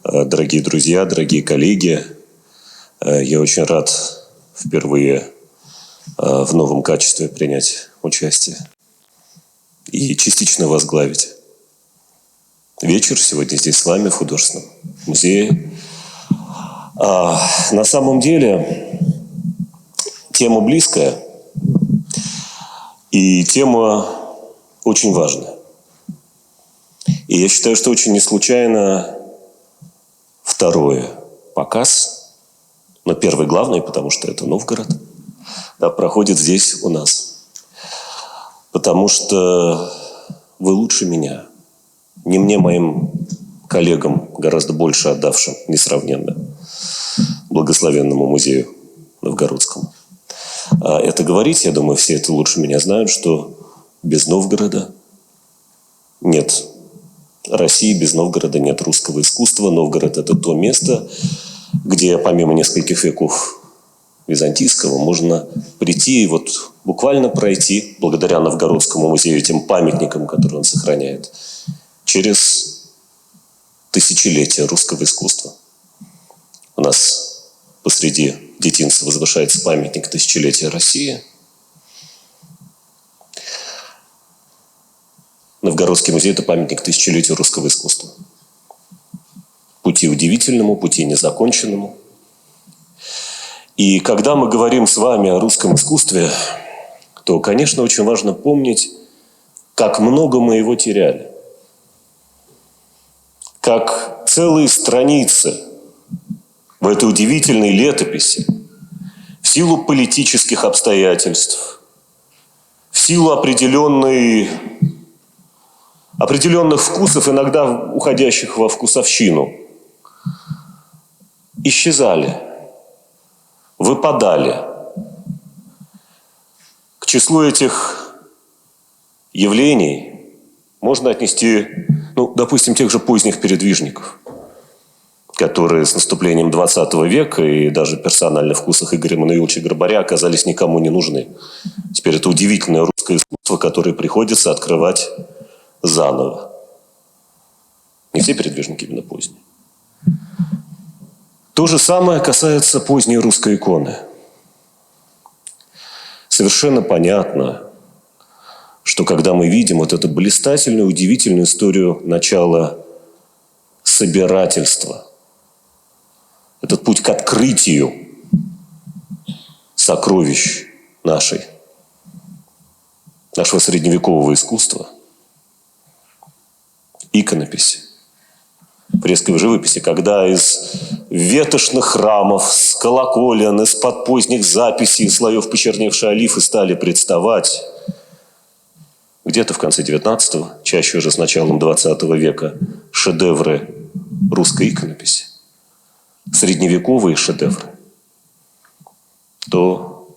Дорогие друзья, дорогие коллеги, я очень рад впервые в новом качестве принять участие и частично возглавить вечер сегодня здесь с вами в художественном музее. На самом деле тема близкая и тема очень важная. И я считаю, что очень не случайно второй показ, но первый главный, потому что это Новгород, проходит здесь у нас. Потому что вы лучше меня. Не мне, моим коллегам, гораздо больше отдавшим, несравненно, благословенному музею новгородскому. Это говорить, я думаю, все это лучше меня знают, что без Новгорода нет России, без Новгорода нет русского искусства. Новгород – это то место, где помимо нескольких веков византийского можно прийти и вот буквально пройти, благодаря Новгородскому музею, этим памятникам, которые он сохраняет, через тысячелетия русского искусства. У нас посреди детинца возвышается памятник тысячелетия России. Новгородский музей – это памятник тысячелетию русского искусства. Пути удивительному, пути незаконченному. И когда мы говорим с вами о русском искусстве, то, конечно, очень важно помнить, как много мы его теряли. Как целые страницы в этой удивительной летописи в силу политических обстоятельств, в силу определенных вкусов, иногда уходящих во вкусовщину, исчезали, выпадали. К числу этих явлений можно отнести, допустим, тех же поздних передвижников, которые с наступлением 20 века и даже персонально в вкусах Игоря Мануиловича Грабаря оказались никому не нужны. Теперь это удивительное русское искусство, которое приходится открывать заново. Не все передвижники именно поздние. То же самое касается поздней русской иконы. Совершенно понятно, что когда мы видим вот эту блистательную, удивительную историю начала собирательства, этот путь к открытию сокровищ нашего средневекового искусства, иконописи, фресковой живописи, когда из ветошных храмов, с колоколен, из-под поздних записей, слоев почерневшей олифы стали представать где-то в конце XIX, чаще уже с началом XX века, шедевры русской иконописи, средневековые шедевры, то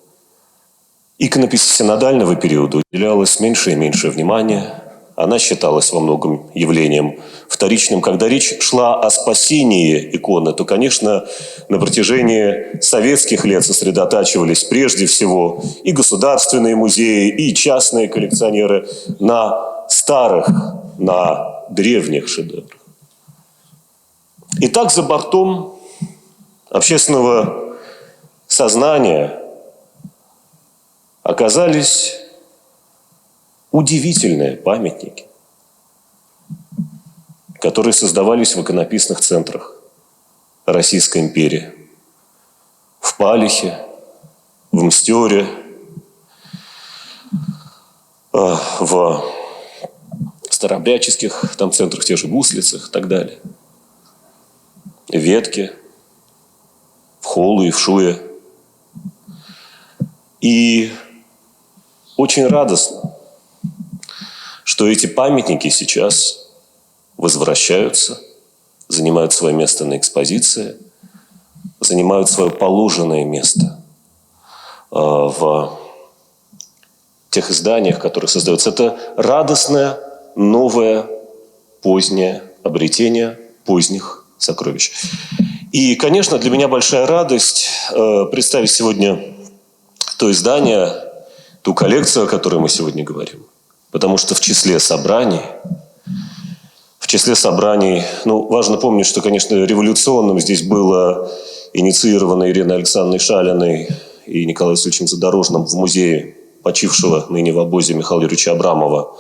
иконописи синодального периода уделялось меньше и меньше внимания. Она считалась во многом явлением вторичным. Когда речь шла о спасении иконы, то, конечно, на протяжении советских лет сосредотачивались прежде всего и государственные музеи, и частные коллекционеры на старых, на древних шедеврах. И так за бортом общественного сознания оказались удивительные памятники, которые создавались в иконописных центрах Российской империи. В Палихе, в Мстёре, в старообрядческих центрах, тех же Гуслицах и так далее. В Ветке, в Холуе, в Шуе. И очень радостно, что эти памятники сейчас возвращаются, занимают свое место на экспозиции, занимают свое положенное место в тех изданиях, которые создаются. Это радостное, новое, позднее обретение поздних сокровищ. И, конечно, для меня большая радость представить сегодня то издание, ту коллекцию, о которой мы сегодня говорим. Потому что в числе собраний, в числе собраний, ну, важно помнить, что, конечно, революционным здесь было инициировано Ириной Александровной Шалиной и Николаем Васильевичем Задорожным в музее почившего ныне в обозе Михаила Юрьевича Абрамова.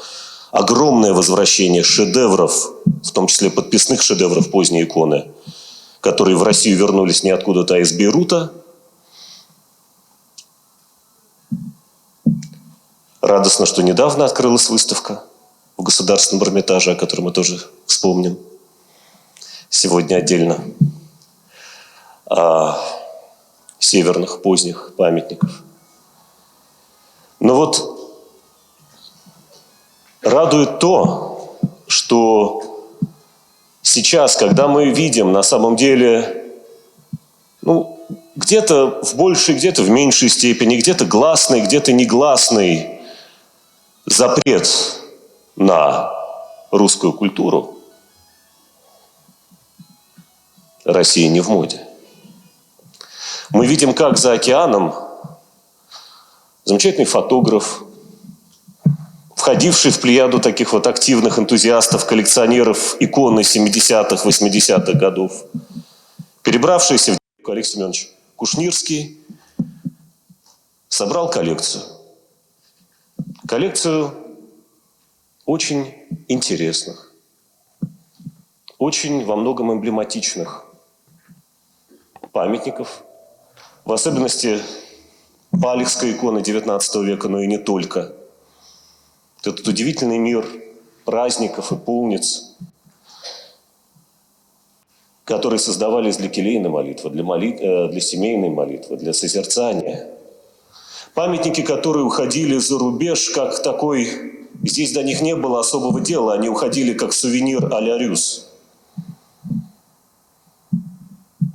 Огромное возвращение шедевров, в том числе подписных шедевров поздней иконы, которые в Россию вернулись не откуда-то, а из Бейрута. Радостно, что недавно открылась выставка в Государственном Эрмитаже, о которой мы тоже вспомним сегодня отдельно, северных поздних памятников. Но вот радует то, что сейчас, когда мы видим на самом деле, ну, где-то в большей, где-то в меньшей степени, где-то гласный, где-то негласный запрет на русскую культуру, Россия не в моде. Мы видим, как за океаном замечательный фотограф, входивший в плеяду таких вот активных энтузиастов, коллекционеров иконы 70-х, 80-х годов, перебравшийся в Алексей Семенович Кушнирский, собрал коллекцию. Коллекцию очень интересных, очень во многом эмблематичных памятников, в особенности Палехской иконы XIX века, но и не только. Этот удивительный мир праздников и полниц, которые создавались для келейной молитвы, для семейной молитвы, для созерцания. Памятники, которые уходили за рубеж, как такой, здесь до них не было особого дела, они уходили как сувенир а-ля Рюс.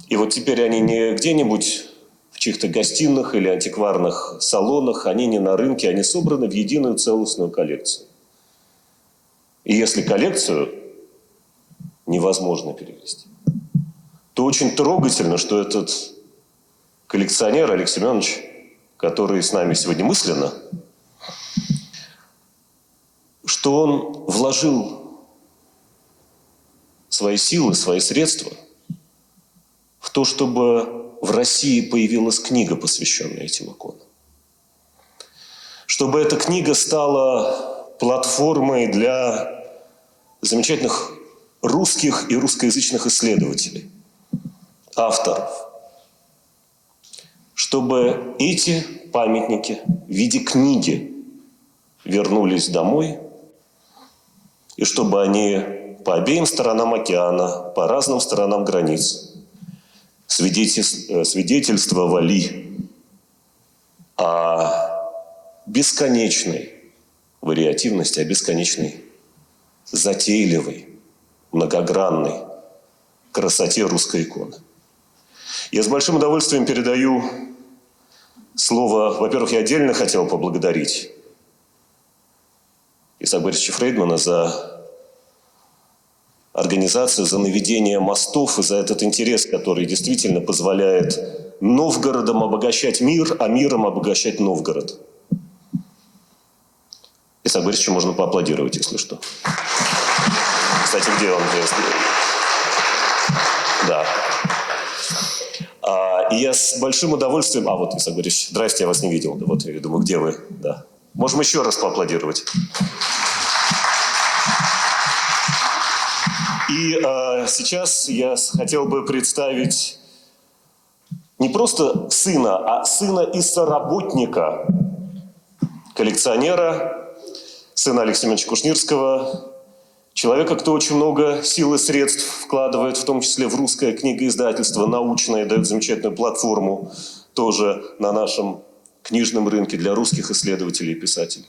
И вот теперь они не где-нибудь в чьих-то гостиных или антикварных салонах, они не на рынке, они собраны в единую целостную коллекцию. И если коллекцию невозможно перевести, то очень трогательно, что этот коллекционер Алексей Семенович, который с нами сегодня мысленно, что он вложил свои силы, свои средства в то, чтобы в России появилась книга, посвященная этим иконам. Чтобы эта книга стала платформой для замечательных русских и русскоязычных исследователей, авторов. Чтобы эти памятники в виде книги вернулись домой, и чтобы они по обеим сторонам океана, по разным сторонам границ свидетельствовали о бесконечной вариативности, о бесконечной затейливой, многогранной красоте русской иконы. Я с большим удовольствием передаю слово, во-первых, я отдельно хотел поблагодарить Исаака Борисовича Фрейдмана за организацию, за наведение мостов и за этот интерес, который действительно позволяет Новгородом обогащать мир, а миром обогащать Новгород. Исааку Борисовичу можно поаплодировать, если что. Кстати, где он? Да. И я с большим удовольствием... вот, Исаак Борисович, здрасте, я вас не видел. Вот, я думаю, где вы? Да. Можем еще раз поаплодировать. И сейчас я хотел бы представить не просто сына, а сына и соработника, коллекционера, сына Алексея Семеновича Кушнирского, человека, кто очень много сил и средств вкладывает, в том числе в русское книгоиздательство, научное, дает замечательную платформу тоже на нашем книжном рынке для русских исследователей и писателей.